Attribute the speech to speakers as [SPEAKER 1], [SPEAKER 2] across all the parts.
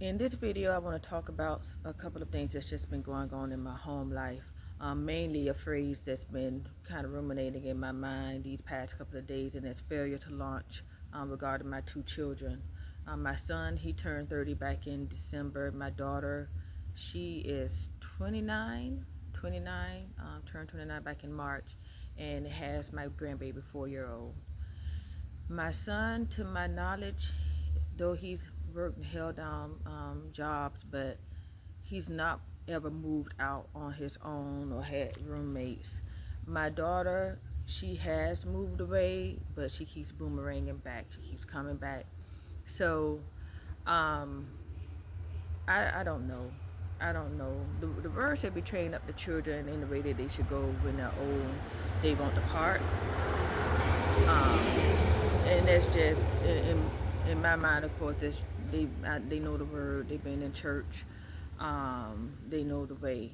[SPEAKER 1] In this video, I want to talk about a couple of things that's just been going on in my home life. Mainly a phrase that's been kind of ruminating in my mind these past couple of days, and it's failure to launch regarding my two children. My son, he turned 30 back in December. My daughter, she is 29, turned 29 back in March, and has my grandbaby 4-year-old. My son, to my knowledge, though he's worked and held down jobs, but he's not ever moved out on his own or had roommates. My daughter, she has moved away, but she keeps boomeranging back. She keeps coming back. So, um, I don't know. I don't know. The word said, "Be train up the children in the way that they should go when they're old. They won't depart." Um, and that's just in my mind. Of course, they know the word. They've been in church. They know the way.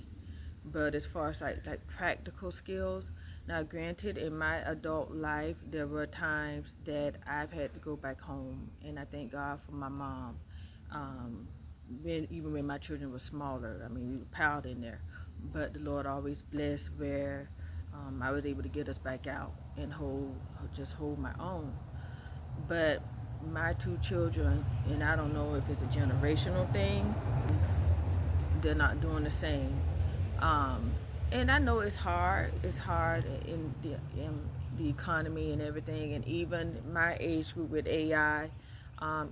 [SPEAKER 1] But as far as like practical skills, now granted, in my adult life, there were times that I've had to go back home, and I thank God for my mom. Um, even when my children were smaller, I mean, we were piled in there, but the Lord always blessed where I was able to get us back out and just hold my own. But my two children, and I don't know if it's a generational thing, they're not doing the same. Um, and I know it's hard. It's hard in the economy and everything, and even my age group with AI,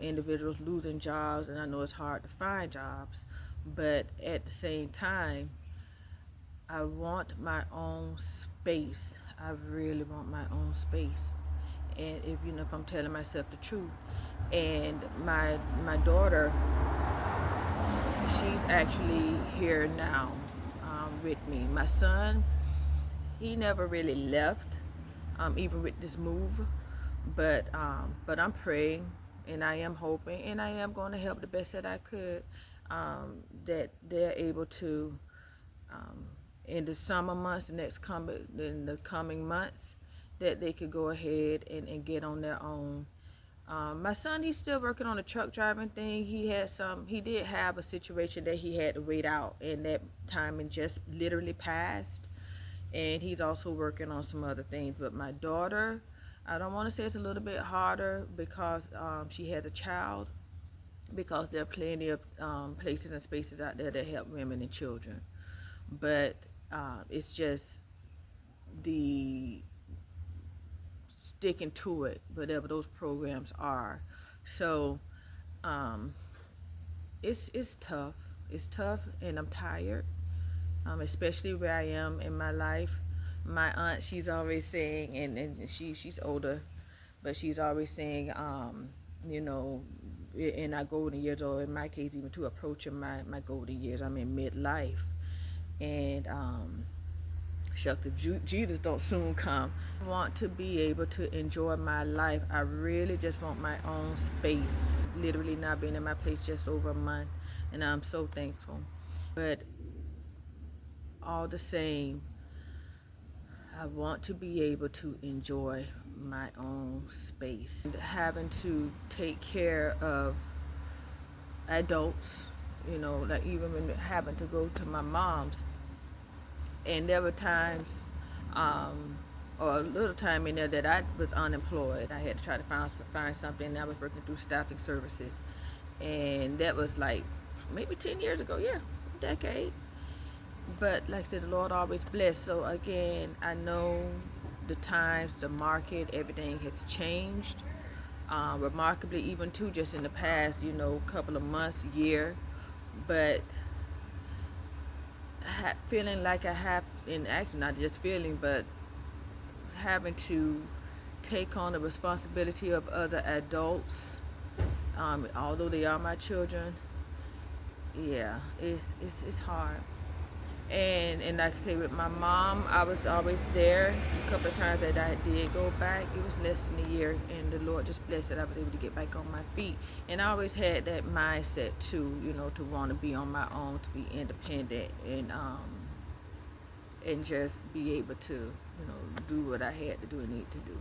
[SPEAKER 1] individuals losing jobs, and I know it's hard to find jobs. But at the same time, I want my own space. I really want my own space. And if I'm telling myself the truth, and my daughter, she's actually here now with me. My son, he never really left, even with this move. But I'm praying, and I am hoping, and I am going to help the best that I could, that they're able to, um, in the summer months, in the coming months, that they could go ahead and get on their own. My son, he's still working on the truck driving thing. He did have a situation that he had to wait out, and that timing just literally passed. And he's also working on some other things. But my daughter, I don't want to say it's a little bit harder because she has a child, because there are plenty of places and spaces out there that help women and children. But it's just the sticking to it, whatever those programs are. So um, it's tough. It's tough, and I'm tired, especially where I am in my life. My aunt, she's always saying, and she's older, but she's always saying, you know, in our golden years, or in my case, even to approaching my golden years, I'm in midlife, and shucks, if Jesus don't soon come, I want to be able to enjoy my life. I really just want my own space. Literally not being in my place just over a month, and I'm so thankful. But all the same, I want to be able to enjoy my own space. And having to take care of adults, like even when having to go to my mom's, and there were times, or a little time in there that I was unemployed. I had to try to find something, and I was working through staffing services, and that was like maybe 10 years ago, yeah, a decade. But like I said, the Lord always blessed. So again, I know the times, the market, everything has changed remarkably, even too, just in the past, couple of months, year. But feeling like I have, in acting, not just feeling, but having to take on the responsibility of other adults, although they are my children. Yeah, it's hard. And like I say, with my mom, I was always there. A couple of times that I did go back, it was less than a year, and the Lord just blessed that I was able to get back on my feet. And I always had that mindset too, to want to be on my own, to be independent, and just be able to, do what I had to do and need to do.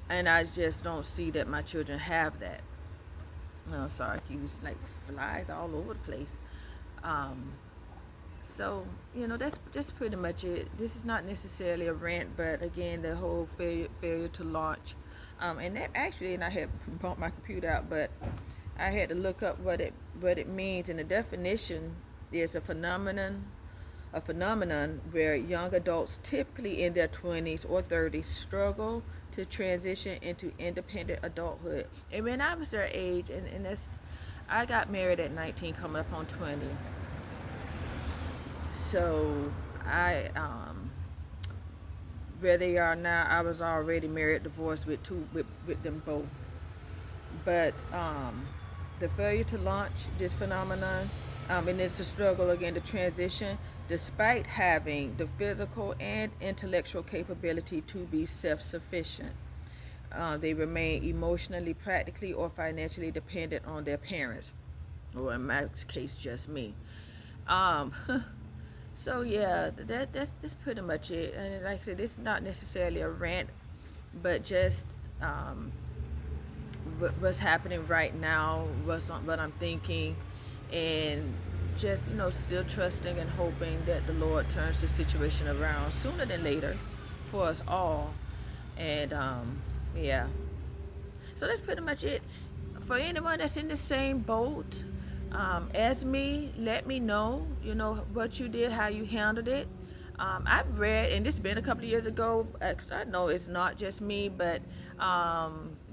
[SPEAKER 1] And I just don't see that my children have that. No, sorry, he was like flies all over the place. Um, so that's pretty much it. This is not necessarily a rant, but again, the whole failure to launch, and that actually, and I had bumped my computer out, but I had to look up what it means, and the definition is a phenomenon where young adults, typically in their 20s or 30s, struggle to transition into independent adulthood. And when I was their age, and that's, I got married at 19, coming up on 20. So where they are now, I was already married, divorced with them both. But the failure to launch this phenomenon, and it's a struggle again to transition, despite having the physical and intellectual capability to be self-sufficient. They remain emotionally, practically, or financially dependent on their parents, or in my case, just me. Um, so yeah, that's pretty much it. And like I said, it's not necessarily a rant, but just um, what's happening right now, what I'm thinking, and just still trusting and hoping that the Lord turns the situation around sooner than later for us all. And yeah, so that's pretty much it. For anyone that's in the same boat as me, let me know, what you did, how you handled it. I've read, and this has been a couple of years ago. I know it's not just me, but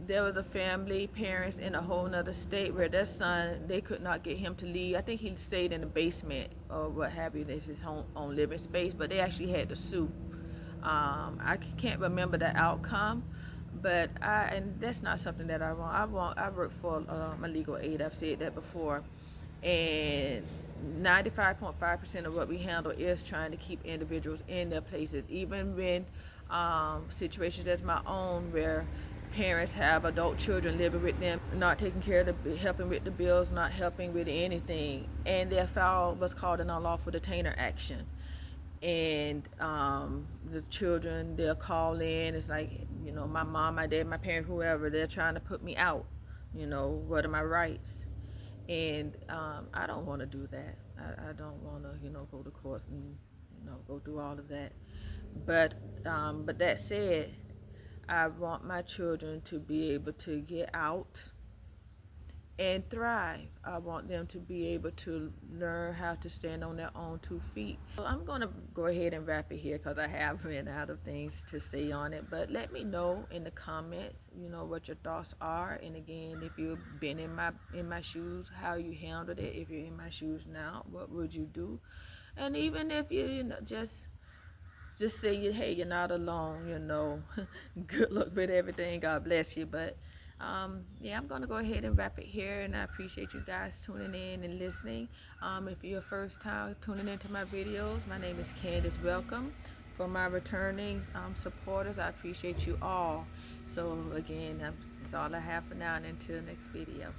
[SPEAKER 1] there was a family, parents in a whole nother state where their son, they could not get him to leave. I think he stayed in the basement or what have you. This is his own living space, but they actually had to sue. I can't remember the outcome, but and that's not something that I want. I work for my legal aid. I've said that before, and 95.5% of what we handle is trying to keep individuals in their places, even when situations as my own where parents have adult children living with them, not taking care of helping with the bills, not helping with anything, and they filed what's called an unlawful detainer action. And the children, they'll call in. It's like, my mom, my dad, my parents, whoever, they're trying to put me out. What are my rights? And I don't want to do that. I don't want to, go to court and go through all of that. But that said, I want my children to be able to get out and thrive. I want them to be able to learn how to stand on their own 2 feet. So I'm going to go ahead and wrap it here because I have ran out of things to say on it. But let me know in the comments, what your thoughts are. And again, if you've been in my shoes, how you handled it. If you're in my shoes now, what would you do? And even if just say, hey, you're not alone, good luck with everything, God bless you. But yeah, I'm going to go ahead and wrap it here, and I appreciate you guys tuning in and listening. If you're first time tuning into my videos, my name is Candace. Welcome. For my returning supporters, I appreciate you all. So again, that's all I have for now, and until next video.